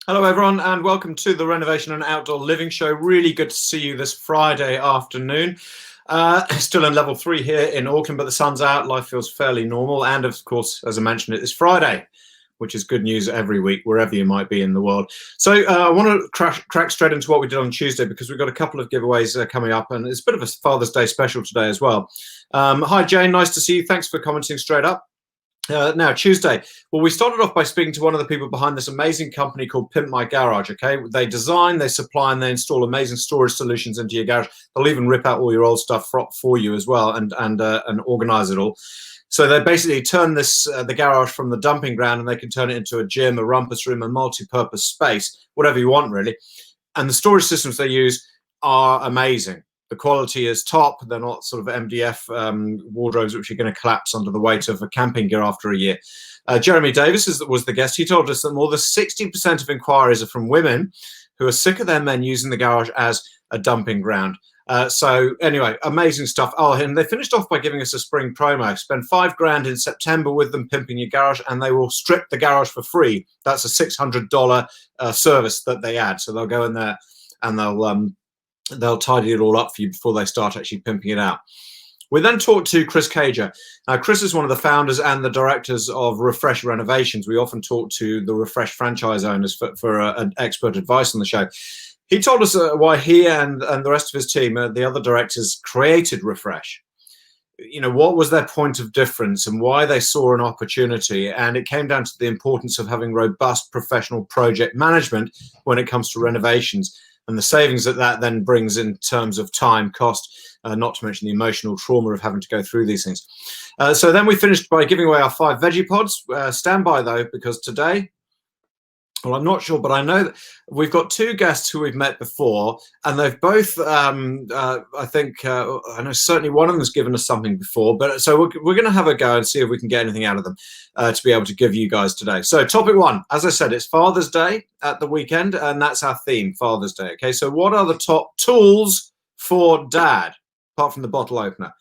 Hello, everyone, and welcome to the Renovation and Outdoor Living Show. Really good to see you this Friday afternoon. Still in level 3 here in Auckland, but the sun's out. Life feels fairly normal. And of course, as I mentioned, it is Friday, which is good news every week, wherever you might be in the world. So I want to crack straight into what we did on Tuesday, because we've got a couple of giveaways coming up, and it's a bit of a Father's Day special today as well. Hi, Jane. Nice to see you. Thanks for commenting straight up. Now, Tuesday, well, we started off by speaking to one of the people behind this amazing company called Pimp My Garage, okay? They design, they supply, and they install amazing storage solutions into your garage. They'll even rip out all your old stuff for you as well and organize it all. So they basically turn the garage from the dumping ground, and they can turn it into a gym, a rumpus room, a multi-purpose space, whatever you want, really. And the storage systems they use are amazing. The quality is top. They're not sort of MDF wardrobes which are going to collapse under the weight of a camping gear after a year. Jeremy Davis was the guest. He told us that more than 60% of inquiries are from women who are sick of their men using the garage as a dumping ground. So anyway, amazing stuff. Oh, and they finished off by giving us a spring promo. Spend $5,000 in September with them pimping your garage, and they will strip the garage for free. That's a $600 service that they add. So they'll go in there and they'll tidy it all up for you before they start actually pimping it out. We then talked to Chris Cager. Now, Chris is one of the founders and the directors of Refresh Renovations. We often talk to the Refresh franchise owners for expert advice on the show. He told us why he and the rest of his team, the other directors, created Refresh. You know, what was their point of difference and why they saw an opportunity. And it came down to the importance of having robust professional project management when it comes to renovations, and the savings that then brings in terms of time, cost, not to mention the emotional trauma of having to go through these things. So then we finished by giving away our 5 veggie pods. Stand by, though, because today, well, I'm not sure, but I know that we've got 2 guests who we've met before, and they've both, I know certainly one of them has given us something before, but so we're going to have a go and see if we can get anything out of them to be able to give you guys today. So topic 1, as I said, it's Father's Day at the weekend, and that's our theme, Father's Day. Okay, so what are the top tools for dad, apart from the bottle opener?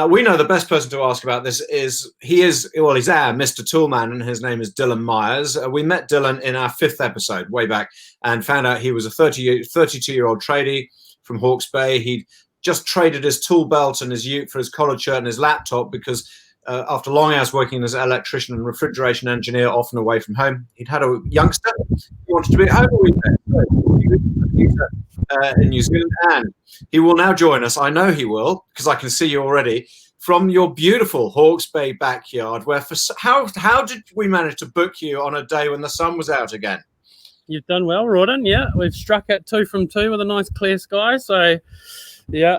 We know the best person to ask about this is he's our Mr. Toolman, and his name is Dylan Myers. We met Dylan in our 5th episode way back and found out he was a 32-year-old tradie from Hawke's Bay. He'd just traded his tool belt and his ute for his collared shirt and his laptop because after long hours working as an electrician and refrigeration engineer, often away from home, he'd had a youngster. He wanted to be at home a weekend. In New Zealand, and he will now join us. I know he will, because I can see you already from your beautiful Hawke's Bay backyard. Where how did we manage to book you on a day when the sun was out again? You've done well, Rawdon. Yeah, we've struck it 2 from 2 with a nice clear sky. So yeah,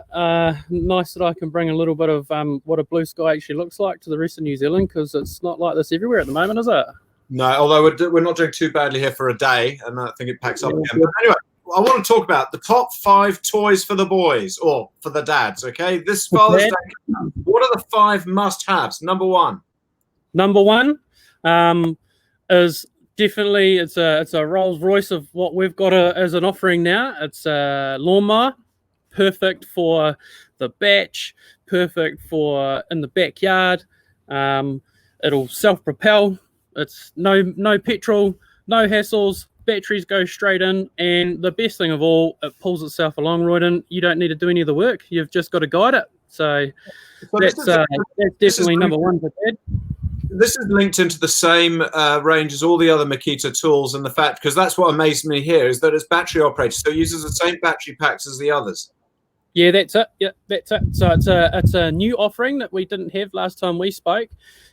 nice that I can bring a little bit of what a blue sky actually looks like to the rest of New Zealand, because it's not like this everywhere at the moment, is it? No, although we're not doing too badly here for a day, and I think it packs up again. But anyway, I want to talk about the top 5 toys for the boys, or for the dads, okay? This Father's Day, what are the 5 must-haves? Number 1. Number 1 is definitely, it's a Rolls Royce of what we've got as an offering now. It's a lawnmower, perfect for the batch, perfect for in the backyard. It'll self-propel. It's no petrol, no hassles. Batteries go straight in, and the best thing of all, it pulls itself along, Royden. You don't need to do any of the work. You've just got to guide it. So that's definitely number 1 for Dad. This is linked into the same range as all the other Makita tools, and the fact, because that's what amazed me here, is that it's battery operated, so it uses the same battery packs as the others. Yeah, that's it. Yeah, that's it. So it's a new offering that we didn't have last time we spoke,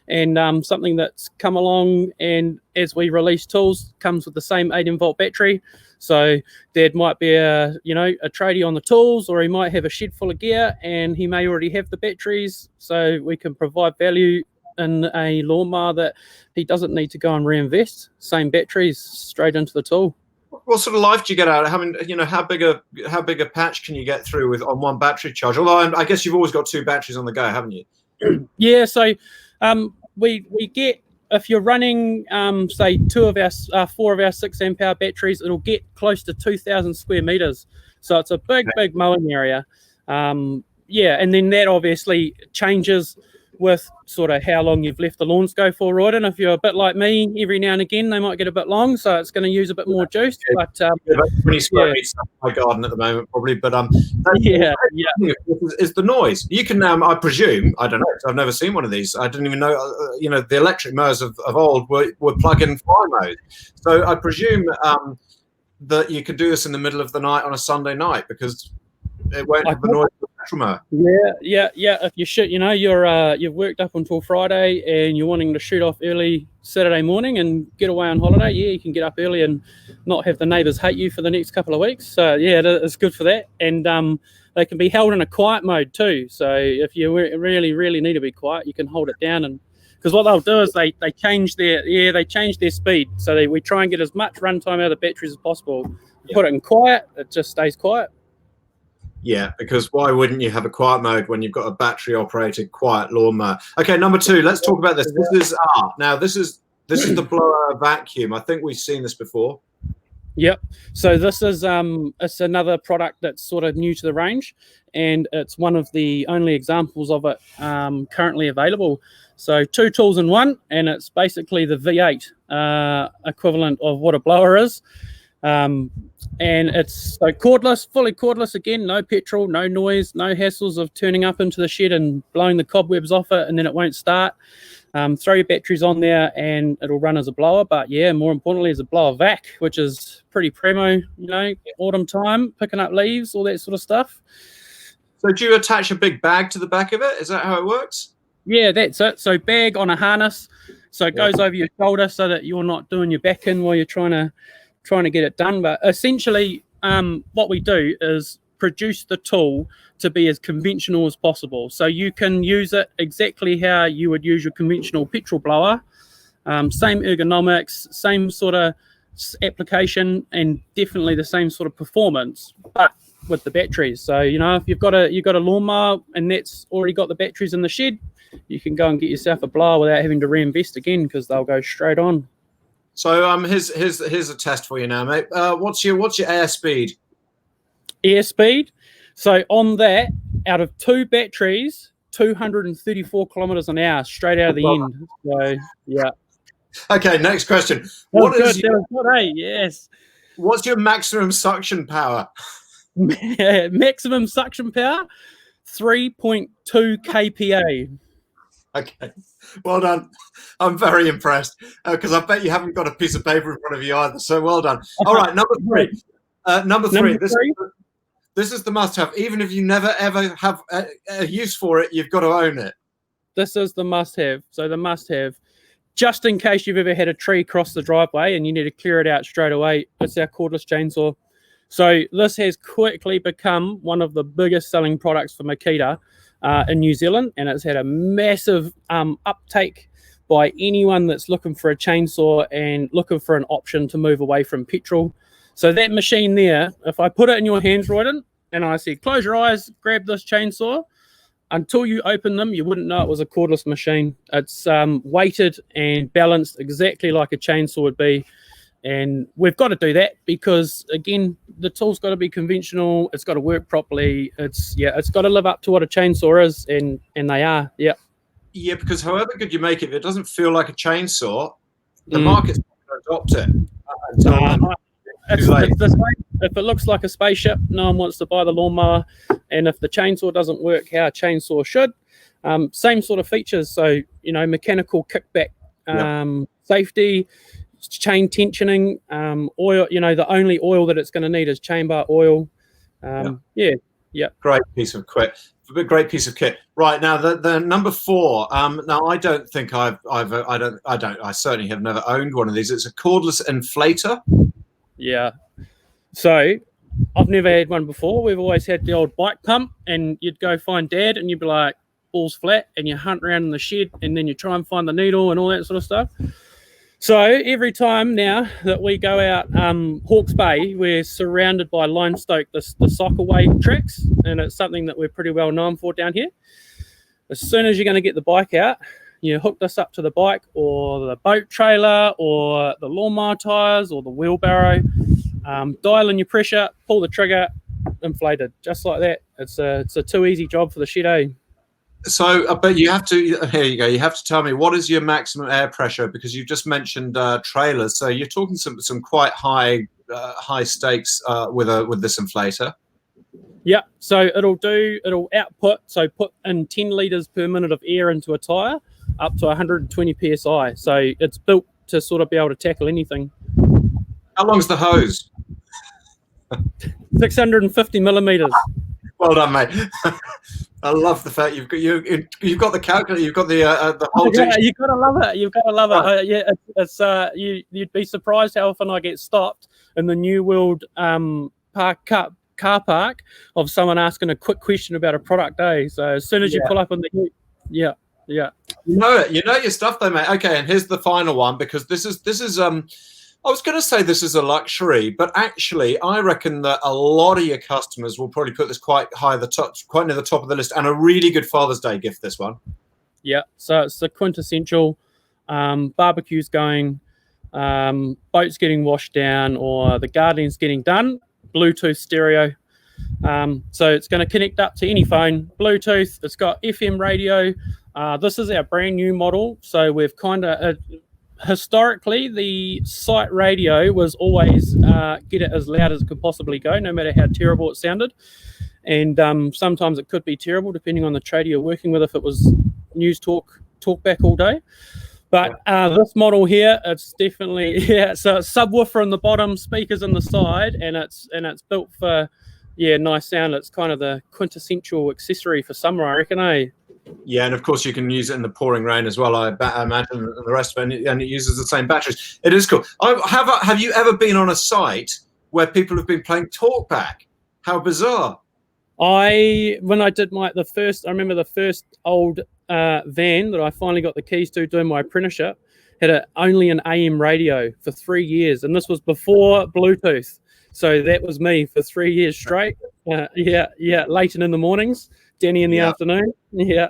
and something that's come along, and as we release tools, comes with the same 18-volt battery. So Dad might be a tradie on the tools, or he might have a shed full of gear, and he may already have the batteries. So we can provide value in a lawnmower that he doesn't need to go and reinvest. Same batteries straight into the tool. What sort of life do you get out of having, how big a patch can you get through on one battery charge? Although I guess you've always got 2 batteries on the go, haven't you? Yeah, so we get, if you're running say 4 of our 6 amp hour batteries, it'll get close to 2,000 square meters. So it's a big mowing area. Yeah, and then that obviously changes with sort of how long you've left the lawns go for, Royden. If you're a bit like me, every now and again they might get a bit long, so it's going to use a bit more juice. But About 20 square meters in my garden at the moment, probably. But yeah. is the noise. You can I presume, I don't know, 'cause I've never seen one of these. I didn't even know. The electric mowers of old were plug-in fly mode. So I presume that you could do this in the middle of the night on a Sunday night because it won't have the noise of the petrol mower. Yeah. If you shoot, you've worked up until Friday and you're wanting to shoot off early Saturday morning and get away on holiday, you can get up early and not have the neighbours hate you for the next couple of weeks. So it's good for that. And they can be held in a quiet mode too. So if you really, really need to be quiet, you can hold it down. And because what they'll do is they change their speed. So we try and get as much runtime out of the batteries as possible. Put it in quiet, it just stays quiet. Yeah, because why wouldn't you have a quiet mode when you've got a battery-operated quiet lawnmower? Okay, number 2. Let's talk about this. This is the blower vacuum. I think we've seen this before. Yep. So this is it's another product that's sort of new to the range, and it's one of the only examples of it currently available. So 2 tools in one, and it's basically the V8 equivalent of what a blower is. And it's so cordless, fully cordless again, no petrol, no noise, no hassles of turning up into the shed and blowing the cobwebs off it and then it won't start. Throw your batteries on there and it'll run as a blower, but more importantly as a blower vac, which is pretty primo, autumn time, picking up leaves, all that sort of stuff. So do you attach a big bag to the back of it? Is that how it works? Yeah, that's it. So bag on a harness, so it goes over your shoulder so that you're not doing your back in while you're trying to get it done. But essentially what we do is produce the tool to be as conventional as possible, so you can use it exactly how you would use your conventional petrol blower, same ergonomics, same sort of application, and definitely the same sort of performance, but with the batteries. So if you've got a lawnmower and that's already got the batteries in the shed, you can go and get yourself a blower without having to reinvest again because they'll go straight on. So here's a test for you now, mate. What's your air speed? Air speed. So on that, out of 2 batteries, 234 kilometers an hour straight out of the end. So yeah. Okay, next question. Yes. What's your maximum suction power? Maximum suction power, 3.2 kPa. Okay. Well done. I'm very impressed because I bet you haven't got a piece of paper in front of you either. So well done. All right, number 3. Number three. This is the must-have. Even if you never ever have a use for it, you've got to own it. This is the must-have. So the must-have, just in case you've ever had a tree cross the driveway and you need to clear it out straight away, it's our cordless chainsaw. So this has quickly become one of the biggest selling products for Makita in New Zealand, and it's had a massive uptake by anyone that's looking for a chainsaw and looking for an option to move away from petrol. So that machine there, if I put it in your hands, Royden, and I said, close your eyes, grab this chainsaw, until you open them, you wouldn't know it was a cordless machine. It's weighted and balanced exactly like a chainsaw would be. And we've got to do that because, again, the tool's got to be conventional. It's got to work properly. It's got to live up to what a chainsaw is, and they are. Yeah. Yeah, because however good you make it, if it doesn't feel like a chainsaw, the market's not going to adopt it. It's the same. If it looks like a spaceship, no one wants to buy the lawnmower. And if the chainsaw doesn't work how a chainsaw should, same sort of features. So, mechanical kickback, safety, chain tensioning, oil, the only oil that it's going to need is chamber oil. Great piece of kit. Great piece of kit. Right, now the number 4. Now I don't think I certainly have never owned one of these. It's a cordless inflator. Yeah. So I've never had one before. We've always had the old bike pump, and you'd go find Dad and you'd be like, balls flat, and you hunt around in the shed and then you try and find the needle and all that sort of stuff. So every time now that we go out Hawke's Bay, we're surrounded by Limestoke, the soccer wave tracks, and it's something that we're pretty well known for down here. As soon as you're going to get the bike out, you hook this up to the bike or the boat trailer or the lawnmower tires or the wheelbarrow, dial in your pressure, pull the trigger, inflated, just like that. It's a too easy job for the shed, eh? So, but you have to. Here you go. You have to tell me what is your maximum air pressure, because you've just mentioned trailers. So you're talking some quite high stakes with this inflator. Yeah, so it'll output, so put in 10 litres per minute of air into a tyre up to 120 psi. So it's built to sort of be able to tackle anything. How long's the hose? 650 millimeters. Well done, mate. I love the fact you've got the calculator, you've got the whole. Yeah, you've got to love it. You've got to love it. Yeah, it's you'd be surprised how often I get stopped in the New World car park of someone asking a quick question about a product. So as soon as you pull up in the yeah. You know your stuff though, mate. Okay, and here's the final one, because this is I was going to say this is a luxury, but actually I reckon that a lot of your customers will probably put this quite high at the top, quite near the top of the list, and a really good Father's Day gift, this one. Yeah, so it's the quintessential barbecues going, boats getting washed down, or the gardening's getting done. Bluetooth stereo. So it's going to connect up to any phone. Bluetooth. It's got FM radio. This is our brand new model. So we've kind of historically the site radio was always get it as loud as it could possibly go, no matter how terrible it sounded. And sometimes it could be terrible depending on the trader you're working with, if it was news talk back all day. But this model here, it's definitely so it's subwoofer on the bottom, speakers on the side, and it's built for nice sound. It's kind of the quintessential accessory for summer, I reckon, eh? Yeah, and of course you can use it in the pouring rain as well. I imagine, and the rest of it, and it uses the same batteries. It is cool. Have you ever been on a site where people have been playing talkback? How bizarre! When I did I remember the first old van that I finally got the keys to doing my apprenticeship had only an AM radio for 3 years, and this was before Bluetooth. So that was me for 3 years straight. Late in the mornings, Danny in the afternoon. Yeah.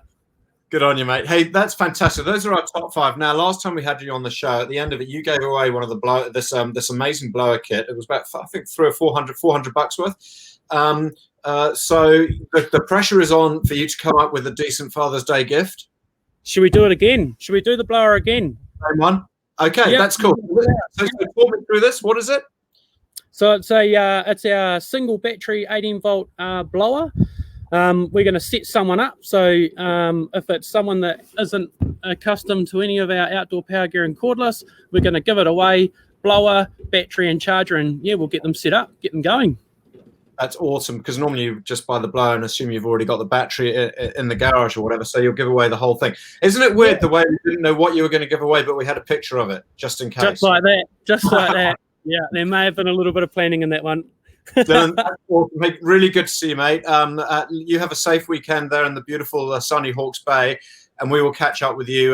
Good on you, mate. Hey, that's fantastic. Those are our top 5. Now, last time we had you on the show, at the end of it, you gave away one of the this amazing blower kit. It was about, I think, $400 worth. So the pressure is on for you to come up with a decent Father's Day gift. Should we do it again? Should we do the blower again? Same one. Okay, that's cool. So talk me through this. What is it? So it's our single battery 18 volt blower. We're going to set someone up. So if it's someone that isn't accustomed to any of our outdoor power gear and cordless, we're going to give it away, blower, battery and charger, and we'll get them set up, get them going. That's awesome, because normally you just buy the blower and assume you've already got the battery in the garage or whatever, so you'll give away the whole thing. Isn't it weird the way we didn't know what you were going to give away, but we had a picture of it just in case? Just like that. Yeah, there may have been a little bit of planning in that one. Dylan, awesome. Really good to see you, mate. You have a safe weekend there in the beautiful sunny Hawke's Bay, and we will catch up with you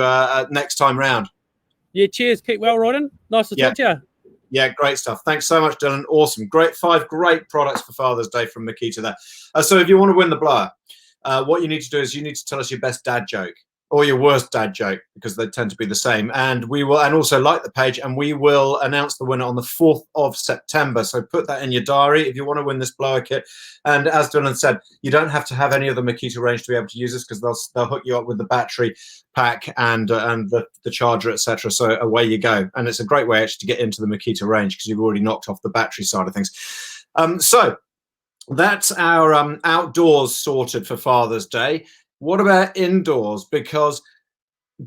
next time round. Yeah, cheers. Keep well, Rodden. Nice to talk to you. Yeah, great stuff. Thanks so much, Dylan. Awesome. 5 great products for Father's Day from Makita there. So if you want to win the blower, what you need to do is you need to tell us your best dad joke or your worst dad joke, because they tend to be the same. And also like the page, and we will announce the winner on the 4th of September. So put that in your diary if you want to win this blower kit. And as Dylan said, you don't have to have any of the Makita range to be able to use this, because they'll hook you up with the battery pack and the charger, etc. So away you go. And it's a great way actually to get into the Makita range, because you've already knocked off the battery side of things. So that's our outdoors sorted for Father's Day. What about indoors? Because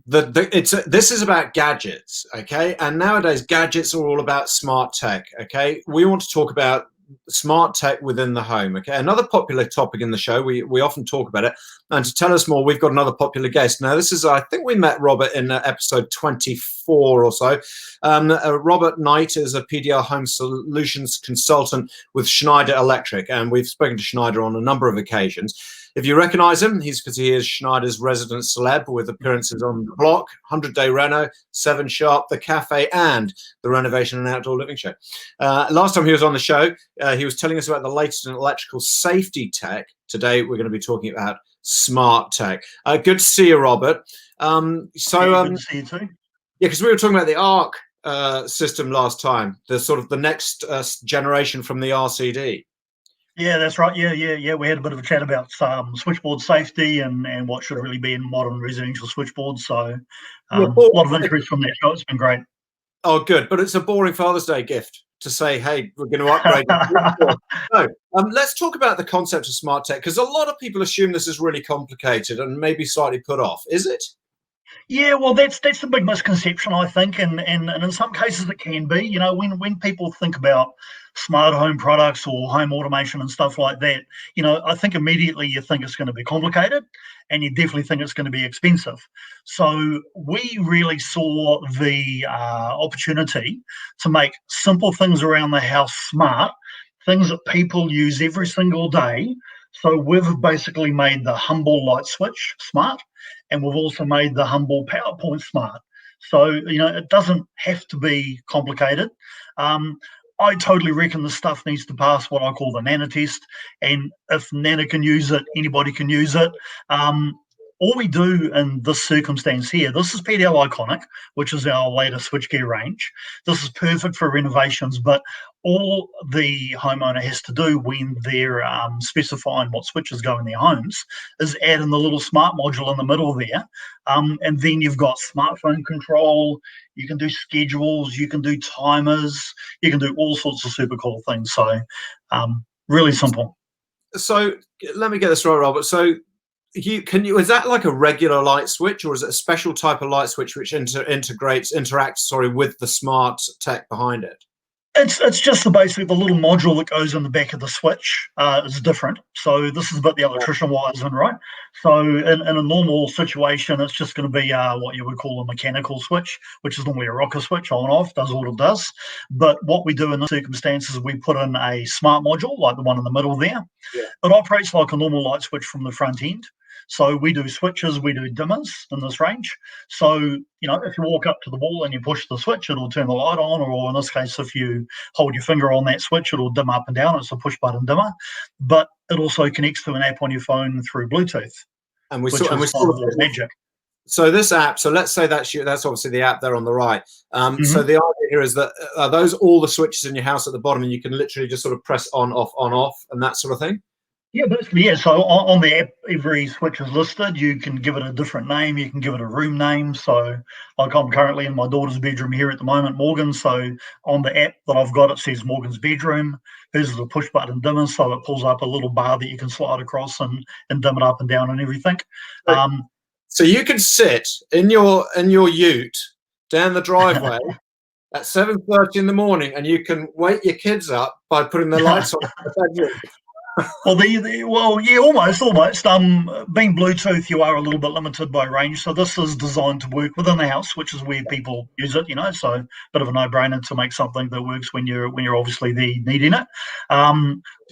this is about gadgets, okay? And nowadays gadgets are all about smart tech, okay? We want to talk about smart tech within the home, okay? Another popular topic in the show, we often talk about it. And to tell us more, we've got another popular guest. Now, this is, I think we met Robert in episode 24 or so. Robert Knight is a PDL Home Solutions consultant with Schneider Electric, and we've spoken to Schneider on a number of occasions. If you recognize him, because he is Schneider's resident celeb with appearances on The Block, 100-Day Reno, 7 Sharp, The Cafe, and the Renovation and Outdoor Living Show. Last time he was on the show, he was telling us about the latest in electrical safety tech. Today, we're going to be talking about smart tech. Good to see you, Robert. Good to see you too. Yeah, because we were talking about the ARC system last time, the next generation from the RCD. Yeah, that's right. Yeah. We had a bit of a chat about switchboard safety and what should really be in modern residential switchboards. So a lot of interest from that show. It's been great. Oh, good. But it's a boring Father's Day gift to say, hey, we're going to upgrade. No, let's talk about the concept of smart tech, because a lot of people assume this is really complicated and maybe slightly put off. Is it? Yeah, well, that's the big misconception, I think, and in some cases it can be. You know, when people think about smart home products or home automation and stuff like that, you know, I think immediately you think it's going to be complicated, and you definitely think it's going to be expensive. So we really saw the opportunity to make simple things around the house smart, things that people use every single day. So we've basically made the humble light switch smart, and we've also made the humble PowerPoint smart. So, you know, it doesn't have to be complicated. I totally reckon the stuff needs to pass what I call the Nana test. And if Nana can use it, anybody can use it. All we do in this circumstance here, this is PDL Iconic, which is our latest switchgear range. This is perfect for renovations, but all the homeowner has to do when they're specifying what switches go in their homes is add in the little smart module in the middle there. And then you've got smartphone control, you can do schedules, you can do timers, you can do all sorts of super cool things. So really simple. So let me get this right, Robert. So is that like a regular light switch, or is it a special type of light switch which interacts with the smart tech behind it? It's just the little module that goes in the back of the switch is different. So this is a bit the electrician wires in, right? So in a normal situation, it's just going to be what you would call a mechanical switch, which is normally a rocker switch on off, does what it does. But what we do in the circumstances is we put in a smart module, like the one in the middle there. Yeah. It operates like a normal light switch from the front end. So we do switches, we do dimmers in this range. So, you know, if you walk up to the wall and you push the switch, it'll turn the light on, or in this case, if you hold your finger on that switch, it'll dim up and down. It's a push button dimmer, but it also connects to an app on your phone through Bluetooth. And we saw magic. So this app, so let's say that's obviously the app there on the right. So the idea here is that are those all the switches in your house at the bottom, and you can literally just sort of press on, off, and that sort of thing? Yeah, basically, yeah. So on the app, every switch is listed. You can give it a different name. You can give it a room name. So like I'm currently in my daughter's bedroom here at the moment, Morgan. So on the app that I've got, it says Morgan's bedroom. This is a push button dimmer. So it pulls up a little bar that you can slide across and dim it up and down and everything. So you can sit in your ute down the driveway at 7:30 in the morning, and you can wake your kids up by putting the lights on in the bedroom. Well, yeah, almost. Being Bluetooth, you are a little bit limited by range. So this is designed to work within the house, which is where people use it. You know, so a bit of a no-brainer to make something that works when you're obviously needing it.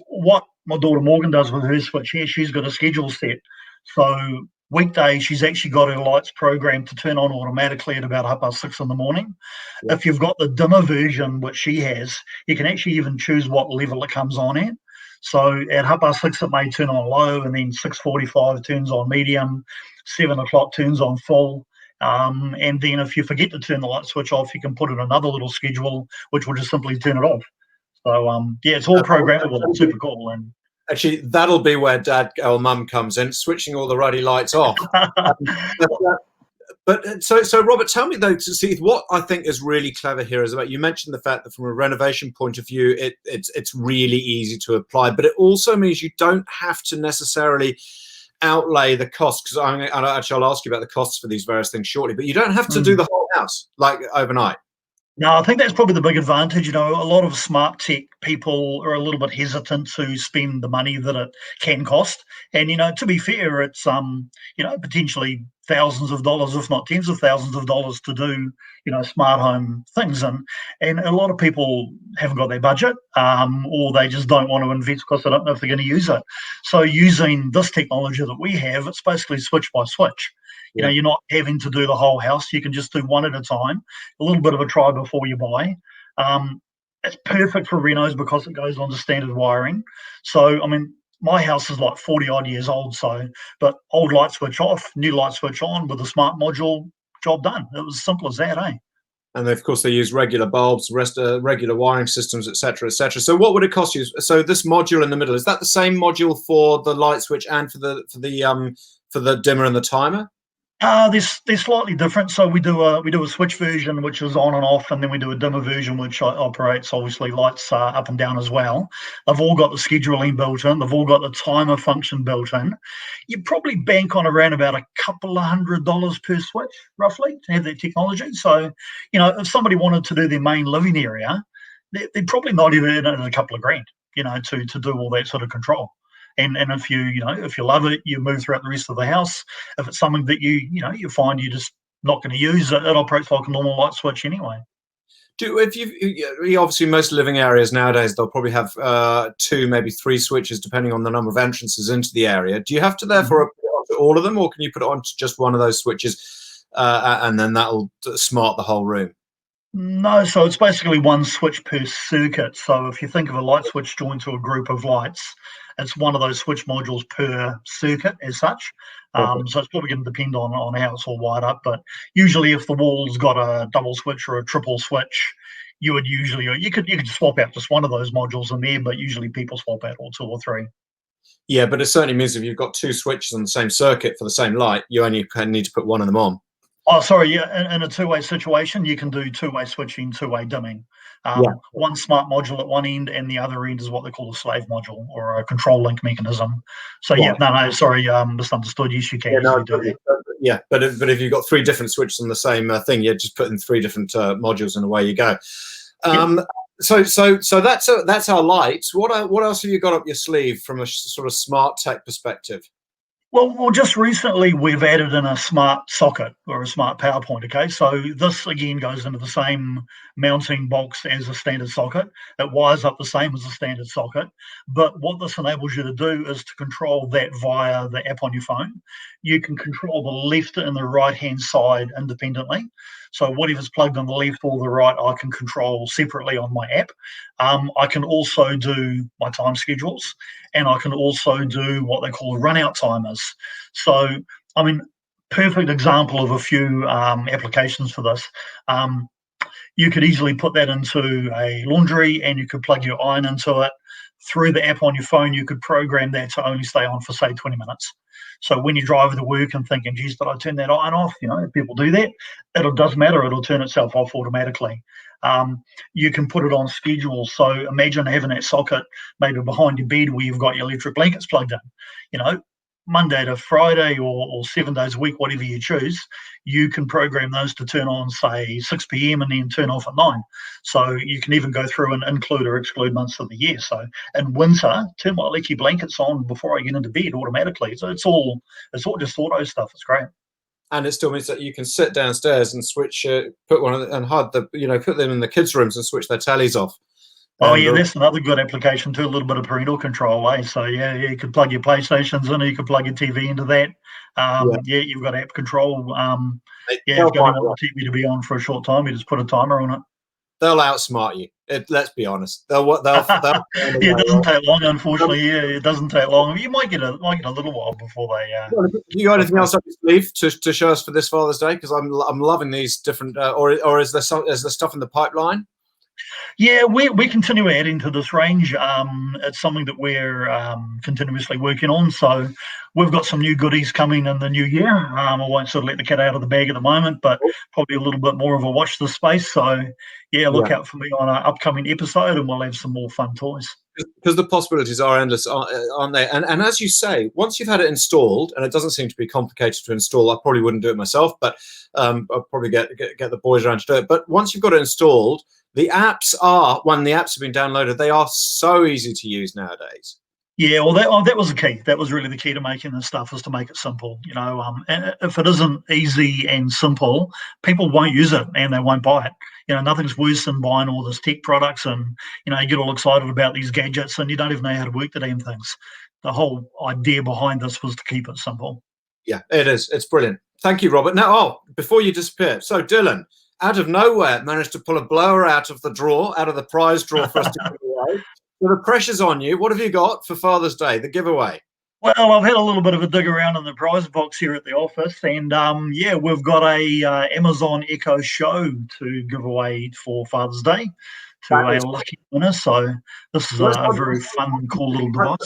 What my daughter Morgan does with her switch here, she's got a schedule set. So weekday, she's actually got her lights programmed to turn on automatically at about 6:30 in the morning. Yeah. If you've got the dimmer version, which she has, you can actually even choose what level it comes on at. So at 6:30 it may turn on low, and then 6:45 turns on medium, 7 o'clock turns on full. And then if you forget to turn the light switch off, you can put in another little schedule, which will just simply turn it off. So yeah, it's all programmable. It's super cool. And actually, that'll be where Dad or Mum comes in, switching all the ruddy lights off. But so Robert, tell me though, to see what I think is really clever here is about, you mentioned the fact that from a renovation point of view, it's really easy to apply, but it also means you don't have to necessarily outlay the cost, because I'll ask you about the costs for these various things shortly, but you don't have to do the whole house like overnight. No, I think that's probably the big advantage. You know, a lot of smart tech people are a little bit hesitant to spend the money that it can cost. And, you know, to be fair, it's, you know, potentially thousands of dollars, if not tens of thousands of dollars to do, you know, smart home things. And a lot of people haven't got their budget, or they just don't want to invest because they don't know if they're going to use it. So using this technology that we have, it's basically switch by switch. You know, you're not having to do the whole house. You can just do one at a time, a little bit of a try before you buy. It's perfect for renos because it goes on to standard wiring. So, I mean, my house is like 40 odd years old. So, but old light switch off, new light switch on with a smart module, job done. It was as simple as that, eh? And of course, they use regular bulbs, regular wiring systems, etc., etc. So, what would it cost you? So, this module in the middle, is that the same module for the light switch and for the dimmer and the timer? They're slightly different. So we do a switch version which is on and off, and then we do a dimmer version which operates obviously lights up and down as well. They've all got the scheduling built in. They've all got the timer function built in. You probably bank on around about a couple of $100 per switch, roughly, to have that technology. So, if somebody wanted to do their main living area, they're probably not even in a couple of grand, to do all that sort of control. And if if you love it, you move throughout the rest of the house. If it's something that you find you're just not going to use, it operates like a normal light switch anyway. Obviously most living areas nowadays, they'll probably have 2, maybe 3 switches depending on the number of entrances into the area. Do you have to therefore put it onto all of them, or can you put it onto just one of those switches and then that'll smart the whole room? No, so it's basically one switch per circuit. So if you think of a light switch joined to a group of lights, it's one of those switch modules per circuit as such. So it's probably going to depend on how it's all wired up. But usually if the wall's got a double switch or a triple switch, you could swap out just one of those modules in there, but usually people swap out all 2 or 3. Yeah, but it certainly means if you've got 2 switches on the same circuit for the same light, you only need to put one of them on. Oh, sorry. Yeah, in a 2-way situation, you can do 2-way switching, 2-way dimming. One smart module at one end, and the other end is what they call a slave module or a control link mechanism. So sorry, misunderstood. Yes, you can. Do that. Yeah, but if you've got 3 different switches on the same thing, you're just putting 3 different modules, and away you go. So that's our lights. What else have you got up your sleeve from a sort of smart tech perspective? Well, just recently we've added in a smart socket or a smart power point. Okay, so this again goes into the same mounting box as a standard socket. It wires up the same as a standard socket, but what this enables you to do is to control that via the app on your phone. You can control the left and the right hand side independently. So whatever's plugged on the left or the right, I can control separately on my app. I can also do my time schedules, and I can also do what they call run-out timers. So, perfect example of a few applications for this. You could easily put that into a laundry, and you could plug your iron into it. Through the app on your phone, you could program that to only stay on for, say, 20 minutes. So when you drive to work and thinking, geez, did I turn that iron off? People do that. It doesn't matter. It'll turn itself off automatically. You can put it on schedule. So imagine having that socket maybe behind your bed where you've got your electric blankets plugged in. Monday to Friday or 7 days a week, whatever you choose, you can program those to turn on, say, 6 p.m. and then turn off at 9. So you can even go through and include or exclude months of the year. So in winter, turn my leaky blankets on before I get into bed automatically. So it's all just auto stuff. It's great. And it still means that you can sit downstairs and switch, put one and hide put them in the kids' rooms and switch their tellies off. Oh, yeah, that's another good application too, a little bit of parental control, eh? So, you could plug your PlayStations in, or you could plug your TV into that. You've got app control. If you don't want the TV to be on for a short time, you just put a timer on it. They'll outsmart you. Let's be honest. They'll it doesn't take long, unfortunately. Yeah, it doesn't take long. You might get a little while before they. You got anything else up your sleeve to show us for this Father's Day? Because I'm loving these different. Or is there stuff in the pipeline? Yeah, we continue adding to this range. It's something that we're continuously working on. So we've got some new goodies coming in the new year. I won't sort of let the cat out of the bag at the moment, but probably a little bit more of a watch this space. So look out for me on an upcoming episode, and we'll have some more fun toys. Because the possibilities are endless, aren't they? And as you say, once you've had it installed, and it doesn't seem to be complicated to install, I probably wouldn't do it myself, but I'll probably get the boys around to do it. But once you've got it installed, the apps when the apps have been downloaded, they are so easy to use nowadays. Yeah, well, that was the key. That was really the key to making this stuff, is to make it simple. And if it isn't easy and simple, people won't use it and they won't buy it. Nothing's worse than buying all this tech products and, you get all excited about these gadgets and you don't even know how to work the damn things. The whole idea behind this was to keep it simple. Yeah, it is. It's brilliant. Thank you, Robert. Now, before you disappear, so Dylan, out of nowhere, managed to pull a blower out of the prize draw for us to give away. So the pressure's on you. What have you got for Father's Day, the giveaway? Well, I've had a little bit of a dig around in the prize box here at the office, and yeah, we've got a Amazon Echo Show to give away for Father's Day to That a is lucky winner. So this is a very fun, cool little device.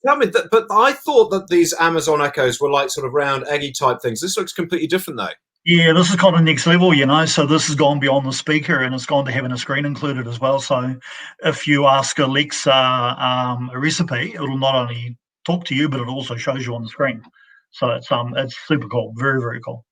Tell me that, but I thought that these Amazon Echoes were like sort of round, eggy type things. This looks completely different, though. Yeah, this is kind of next level, you know. So this has gone beyond the speaker, and it's gone to having a screen included as well. So if you ask Alexa a recipe, it'll not only talk to you, but it also shows you on the screen. So it's super cool, very very cool.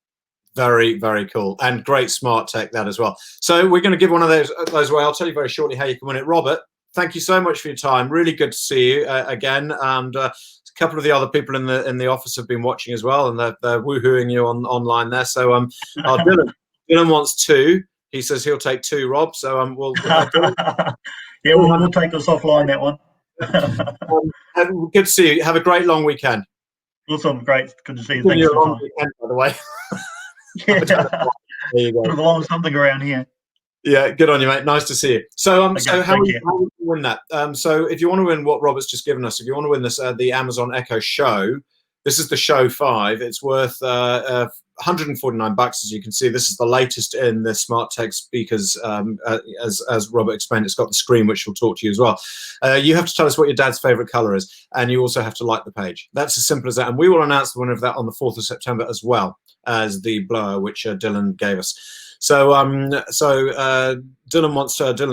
Very, very cool, and great smart tech that as well. So we're going to give one of those away. I'll tell you very shortly how you can win it. Robert, thank you so much for your time. Really good to see you again, and a couple of the other people in the office have been watching as well, and they're woohooing you online there. So Dylan wants 2. He says he'll take 2, Rob. So we'll yeah, we'll take this offline, that one. good to see you. Have a great long weekend. Awesome, great, good to see you. Thanks for long weekend, by the way. Yeah, there you go. belong something around here. Yeah, good on you, mate. Nice to see you. So, Okay, so how thank do you. you win that? So, if you want to win what Robert's just given us, if you want to win this, the Amazon Echo Show, this is the Show 5. It's worth $149, as you can see. This is the latest in the smart tech speakers. As Robert explained, it's got the screen, which will talk to you as well. You have to tell us what your dad's favorite color is, and you also have to like the page. That's as simple as that. And we will announce the winner of that on the 4th of September, as well as the blower, which Dylan gave us. So, Dylan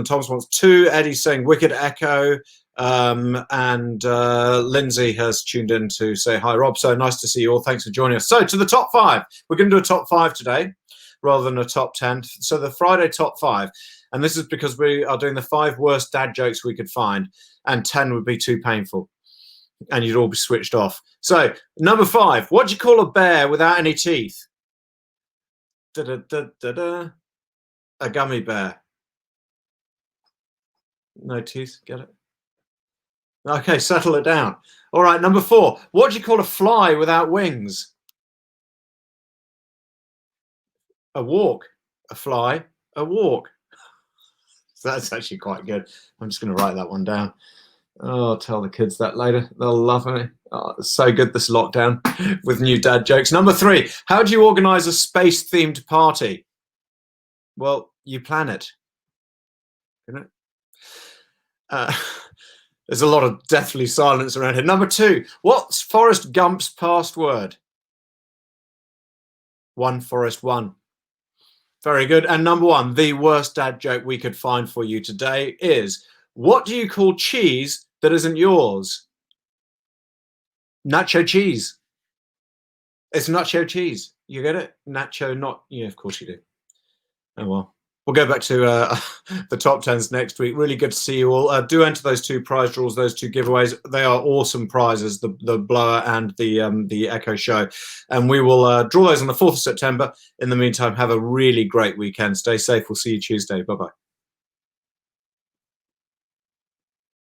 Thomas wants 2. Eddie's saying Wicked Echo. And Lindsay has tuned in to say hi, Rob. So nice to see you all. Thanks for joining us. So to the top 5. We're going to do a top 5 today rather than a top 10. So the Friday top 5. And this is because we are doing the 5 worst dad jokes we could find, and 10 would be too painful and you'd all be switched off. So number 5, what do you call a bear without any teeth? A gummy bear. No teeth, get it? Okay, settle it down. All right, number 4. What do you call a fly without wings? A walk. A fly. A walk. So that's actually quite good. I'm just going to write that one down. Oh, I'll tell the kids that later. They'll love me. Oh, it's so good, this lockdown with new dad jokes. Number 3. How do you organize a space-themed party? Well, you plan it. You know? There's a lot of deathly silence around here. Number 2. What's Forrest Gump's past word? 1, Forrest, 1. Very good. And number 1, the worst dad joke we could find for you today is, what do you call cheese that isn't yours? Nacho cheese. It's nacho cheese. You get it? Nacho, not... Yeah, of course you do. Oh, well. We'll go back to the top 10s next week. Really good to see you all. Do enter those 2 prize draws, those 2 giveaways. They are awesome prizes, the blower and the Echo Show. And we will draw those on the 4th of September. In the meantime, have a really great weekend. Stay safe. We'll see you Tuesday. Bye-bye.